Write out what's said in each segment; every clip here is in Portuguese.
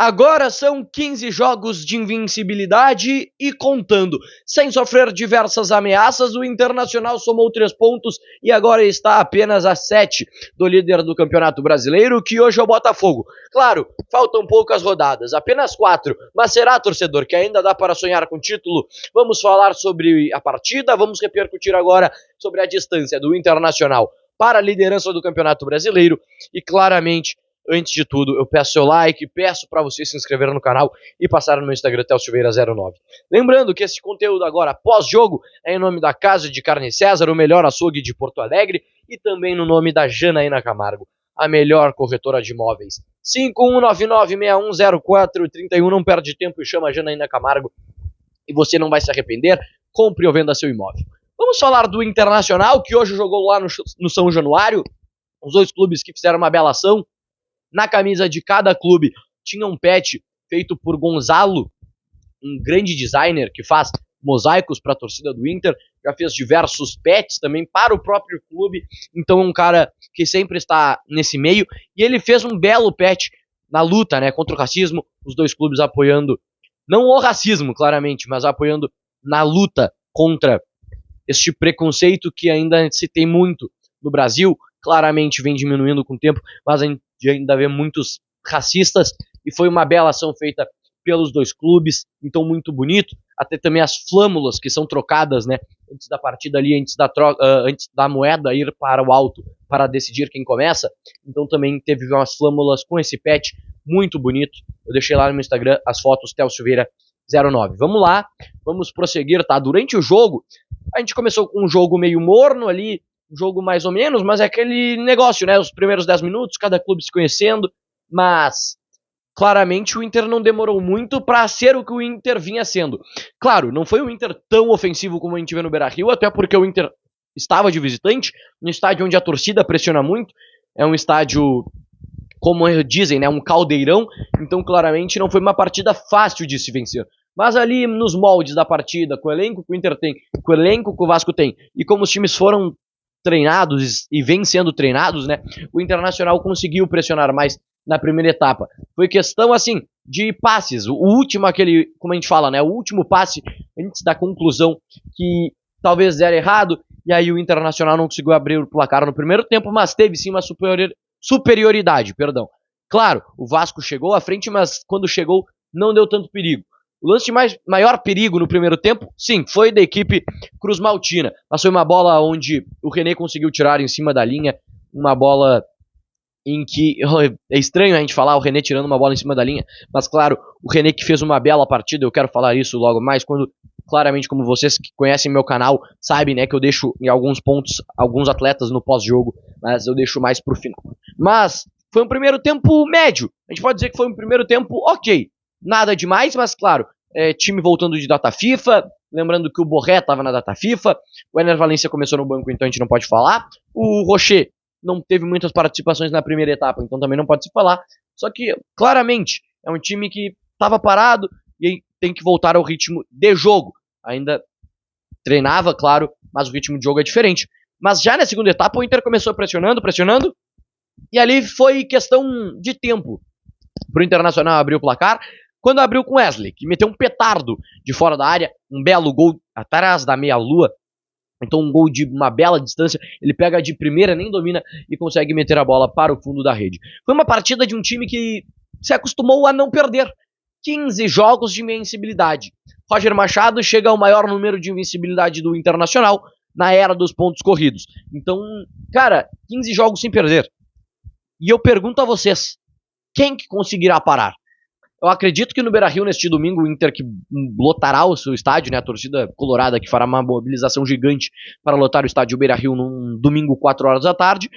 Agora são 15 jogos de invencibilidade e contando. Sem sofrer diversas ameaças, o Internacional somou 3 pontos e agora está apenas a 7 do líder do Campeonato Brasileiro, que hoje é o Botafogo. Claro, faltam poucas rodadas, apenas 4, mas será, torcedor, que ainda dá para sonhar com título? Vamos falar sobre a partida, vamos repercutir agora sobre a distância do Internacional para a liderança do Campeonato Brasileiro e, claramente, antes de tudo, eu peço seu like, peço para você se inscrever no canal e passar no meu Instagram, TelSilveira09. Lembrando que esse conteúdo agora, pós-jogo, é em nome da Casa de Carne César, o melhor açougue de Porto Alegre, e também no nome da Janaína Camargo, a melhor corretora de imóveis. 5199610431, não perde tempo e chama a Janaína Camargo e você não vai se arrepender, compre ou venda seu imóvel. Vamos falar do Internacional, que hoje jogou lá no São Januário, os dois clubes que fizeram uma bela ação. Na camisa de cada clube tinha um pet feito por Gonzalo, um grande designer que faz mosaicos para a torcida do Inter, já fez diversos pets também para o próprio clube, então é um cara que sempre está nesse meio, e ele fez um belo pet na luta, né, contra o racismo, os dois clubes apoiando, não o racismo, claramente, mas apoiando na luta contra este preconceito que ainda se tem muito no Brasil. Claramente vem diminuindo com o tempo, mas a gente ainda vê muitos racistas, e foi uma bela ação feita pelos dois clubes, então muito bonito. Até também as flâmulas que são trocadas, né, antes da partida ali, antes da moeda ir para o alto para decidir quem começa, então também teve umas flâmulas com esse pet muito bonito. Eu deixei lá no meu Instagram as fotos, TelSilveira09. Vamos lá, vamos prosseguir, tá? Durante o jogo, a gente começou com um jogo meio morno ali, um jogo mais ou menos, mas é aquele negócio, né? Os primeiros 10 minutos, cada clube se conhecendo, mas claramente o Inter não demorou muito para ser o que o Inter vinha sendo. Claro, não foi um Inter tão ofensivo como a gente vê no Beira-Rio, até porque o Inter estava de visitante, no estádio onde a torcida pressiona muito, é um estádio, como dizem, né, um caldeirão, então claramente não foi uma partida fácil de se vencer. Mas ali nos moldes da partida, com o elenco que o Inter tem, com o elenco que o Vasco tem, e como os times foram treinados e vêm sendo treinados, né, o Internacional conseguiu pressionar mais na primeira etapa. Foi questão, assim, de passes. O último, aquele, como a gente fala, né, o último passe antes da conclusão que talvez der errado, e aí o Internacional não conseguiu abrir o placar no primeiro tempo, mas teve sim uma superioridade, perdão. Claro, o Vasco chegou à frente, mas quando chegou não deu tanto perigo. O lance de maior perigo no primeiro tempo, sim, foi da equipe Cruz Maltina. Mas foi uma bola onde o René conseguiu tirar em cima da linha, uma bola em que, é estranho a gente falar o René tirando uma bola em cima da linha, mas claro, o René que fez uma bela partida, eu quero falar isso logo mais, quando, claramente, como vocês que conhecem meu canal, sabem, né, que eu deixo em alguns pontos, alguns atletas no pós-jogo, mas eu deixo mais pro final. Mas, foi um primeiro tempo médio, a gente pode dizer que foi um primeiro tempo ok, nada demais, mas claro, time voltando de data FIFA, lembrando que o Borré estava na data FIFA, o Ener Valencia começou no banco, então a gente não pode falar, o Rocher não teve muitas participações na primeira etapa, então também não pode se falar, só que claramente é um time que estava parado e tem que voltar ao ritmo de jogo, ainda treinava, claro, mas o ritmo de jogo é diferente, mas já na segunda etapa o Inter começou pressionando, e ali foi questão de tempo para o Internacional abrir o placar, quando abriu com Wesley, que meteu um petardo de fora da área, um belo gol atrás da meia-lua, então um gol de uma bela distância, ele pega de primeira, nem domina e consegue meter a bola para o fundo da rede. Foi uma partida de um time que se acostumou a não perder. 15 jogos de invencibilidade. Roger Machado chega ao maior número de invencibilidade do Internacional na era dos pontos corridos. Então, cara, 15 jogos sem perder. E eu pergunto a vocês, quem que conseguirá parar? Eu acredito que no Beira-Rio, neste domingo, o Inter que lotará o seu estádio, né, a torcida colorada que fará uma mobilização gigante para lotar o estádio Beira-Rio num domingo, 4 horas da tarde,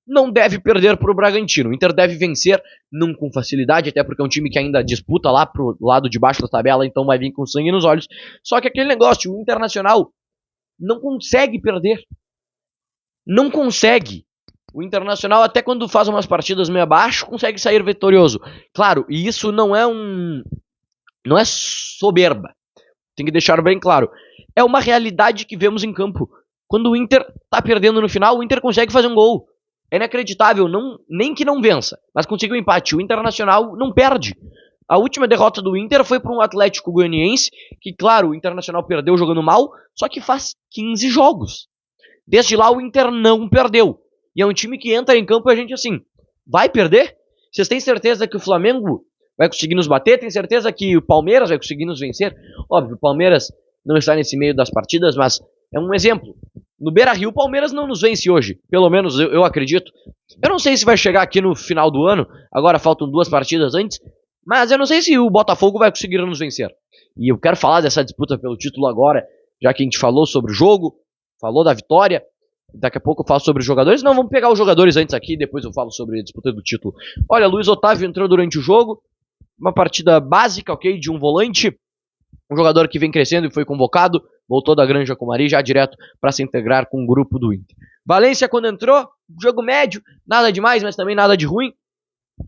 não deve perder para o Bragantino. O Inter deve vencer, não com facilidade, até porque é um time que ainda disputa lá pro lado de baixo da tabela, então vai vir com sangue nos olhos. Só que aquele negócio, o Internacional não consegue perder. Não consegue. O Internacional, até quando faz umas partidas meio abaixo, consegue sair vitorioso. Claro, e isso não é soberba. Tem que deixar bem claro. É uma realidade que vemos em campo. Quando o Inter tá perdendo no final, o Inter consegue fazer um gol. É inacreditável, nem que não vença, mas consiga um empate. O Internacional não perde. A última derrota do Inter foi para um Atlético Goianiense, que, claro, o Internacional perdeu jogando mal, só que faz 15 jogos. Desde lá o Inter não perdeu. E é um time que entra em campo e a gente assim, vai perder? Vocês têm certeza que o Flamengo vai conseguir nos bater? Tem certeza que o Palmeiras vai conseguir nos vencer? Óbvio, o Palmeiras não está nesse meio das partidas, mas é um exemplo. No Beira-Rio, o Palmeiras não nos vence hoje. Pelo menos eu acredito. Eu não sei se vai chegar aqui no final do ano. Agora faltam 2 partidas antes. Mas eu não sei se o Botafogo vai conseguir nos vencer. E eu quero falar dessa disputa pelo título agora, já que a gente falou sobre o jogo, falou da vitória. Daqui a pouco eu falo sobre os jogadores. Não, vamos pegar os jogadores antes aqui, depois eu falo sobre a disputa do título. Olha, Luiz Otávio entrou durante o jogo. Uma partida básica, ok, de um volante. Um jogador que vem crescendo e foi convocado. Voltou da Granja Comari já direto para se integrar com o grupo do Inter. Valência, quando entrou, jogo médio. Nada demais, mas também nada de ruim.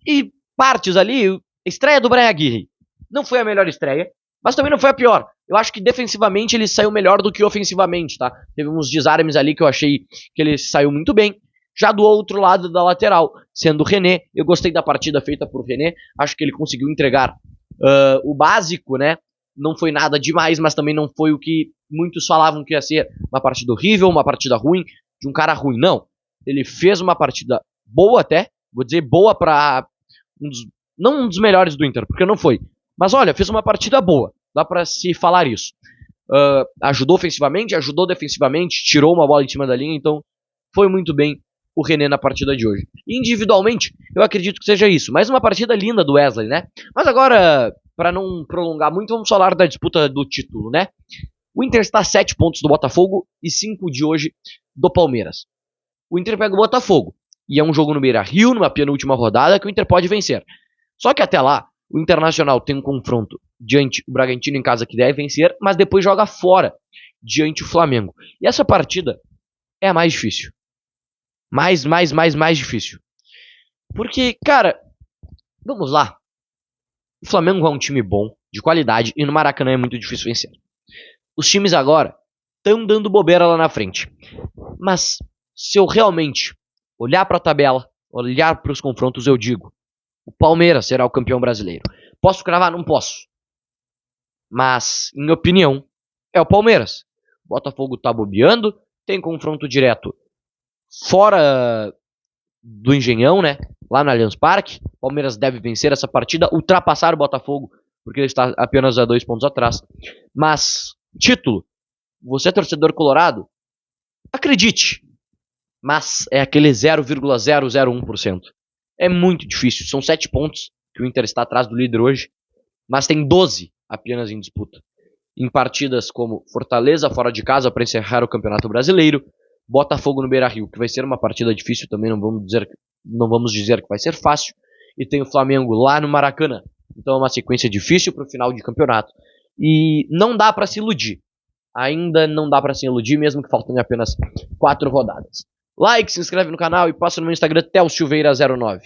E partes ali, estreia do Brian Aguirre. Não foi a melhor estreia, mas também não foi a pior. Eu acho que defensivamente ele saiu melhor do que ofensivamente, tá? Teve uns desarmes ali que eu achei que ele saiu muito bem. Já do outro lado da lateral, sendo o René, eu gostei da partida feita por René. Acho que ele conseguiu entregar o básico, né? Não foi nada demais, mas também não foi o que muitos falavam que ia ser uma partida horrível, uma partida ruim, de um cara ruim. Não, ele fez uma partida boa até, vou dizer boa pra não um dos melhores do Inter, porque não foi. Mas olha, fez uma partida boa, dá pra se falar isso. Ajudou ofensivamente, ajudou defensivamente, tirou uma bola em cima da linha, então foi muito bem o René na partida de hoje. Individualmente, eu acredito que seja isso. Mais uma partida linda do Wesley, né? Mas agora, para não prolongar muito, vamos falar da disputa do título, né? O Inter está a 7 pontos do Botafogo e 5 de hoje do Palmeiras. O Inter pega o Botafogo. E é um jogo no Beira-Rio, numa penúltima rodada, que o Inter pode vencer. Só que até lá, o Internacional tem um confronto diante o Bragantino em casa que deve vencer, mas depois joga fora, diante o Flamengo. E essa partida é a mais difícil. Mais difícil. Porque, cara, vamos lá. O Flamengo é um time bom, de qualidade, e no Maracanã é muito difícil vencer. Os times agora estão dando bobeira lá na frente. Mas, se eu realmente olhar para a tabela, olhar para os confrontos, eu digo, o Palmeiras será o campeão brasileiro. Posso cravar? Não posso. Mas, em minha opinião, é o Palmeiras. O Botafogo tá bobeando, tem confronto direto fora do Engenhão, né? Lá no Allianz Parque. O Palmeiras deve vencer essa partida, ultrapassar o Botafogo, porque ele está apenas a 2 pontos atrás. Mas, título, você é torcedor colorado? Acredite, mas é aquele 0,001%. É muito difícil, são 7 pontos que o Inter está atrás do líder hoje, mas tem 12 apenas em disputa. Em partidas como Fortaleza fora de casa para encerrar o Campeonato Brasileiro, Botafogo no Beira-Rio, que vai ser uma partida difícil também, não vamos dizer que vai ser fácil, e tem o Flamengo lá no Maracanã. Então é uma sequência difícil para o final de campeonato. E não dá para se iludir. Ainda não dá para se iludir, mesmo que faltem apenas 4 rodadas. Like, se inscreve no canal e passa no meu Instagram, ThelSilveira09.